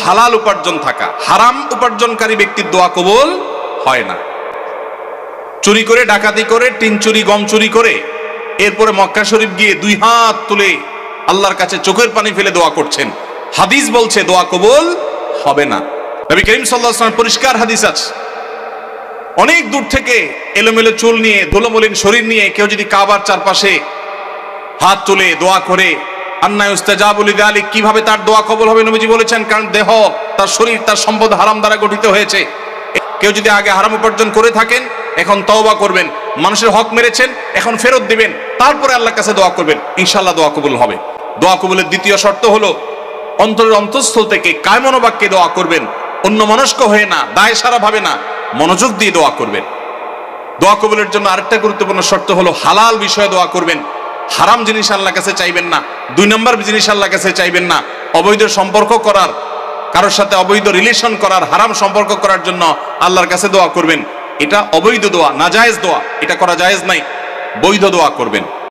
হালাল উপার্জন থাকা। হারাম উপার্জনকারী ব্যক্তির দোয়া কবুল হয় না। চুরি করে, ডাকাতি করে, টিন চুরি, গম চুরি করে এরপরে মক্কা শরীফ গিয়ে 2 হাত তুলে আল্লাহর কাছে চোখের পানি ফেলে দোয়া করছেন, হাদিস বলছে দোয়া কবুল হবে না। নবী করিম সাল্লাল্লাহু আলাইহি ওয়াসাল্লাম পরিষ্কার হাদিস আছে, অনেক দূর থেকে এলোমেলো চুল নিয়ে, ধুলোমলিন শরীর নিয়ে কেউ যদি কাবার চারপাশে হাত তুলে দোয়া করে, আন্না ইউস্তাজাবু লিযালিক, কিভাবে তার দোয়া কবুল হবে? নবীজি বলেছেন, কারণ দেহ, তার শরীর, তার সম্পদ হারাম দ্বারা গঠিত হয়েছে। কেউ যদি আগে হারাম উপার্জন করে থাকেন, এখন তওবা করবেন, মানুষের হক মেরেছেন, এখন ফেরত দিবেন, তারপরে আল্লাহর কাছে দোয়া করবেন, ইনশাআল্লাহ দোয়া কবুল হবে। দোয়া কবুলের দ্বিতীয় শর্ত হলো অন্তরের অন্তঃস্থল থেকে কায়মনোবাক্যে দোয়া করবেন, অন্য মনস্ক হয়ে না, দায় সারা ভাবে না, মনোযোগ দিয়ে দোয়া করবেন। দোয়া কবুলের জন্য আরেকটা গুরুত্বপূর্ণ শর্ত হলো হালাল বিষয়ে দোয়া করবেন, হারাম জিনিস আল্লাহর কাছে চাইবেন না। 2 নম্বর জিনিস আল্লাহর কাছে চাইবেন না, অবৈধ সম্পর্ক করার, কারোর সাথে অবৈধ রিলেশন করার, হারাম সম্পর্ক করার জন্য আল্লাহর কাছে দোয়া করবেন। এটা অবৈধ দোয়া, নাজায়েজ দোয়া, এটা করা জায়েজ নাই, বৈধ দোয়া করবেন।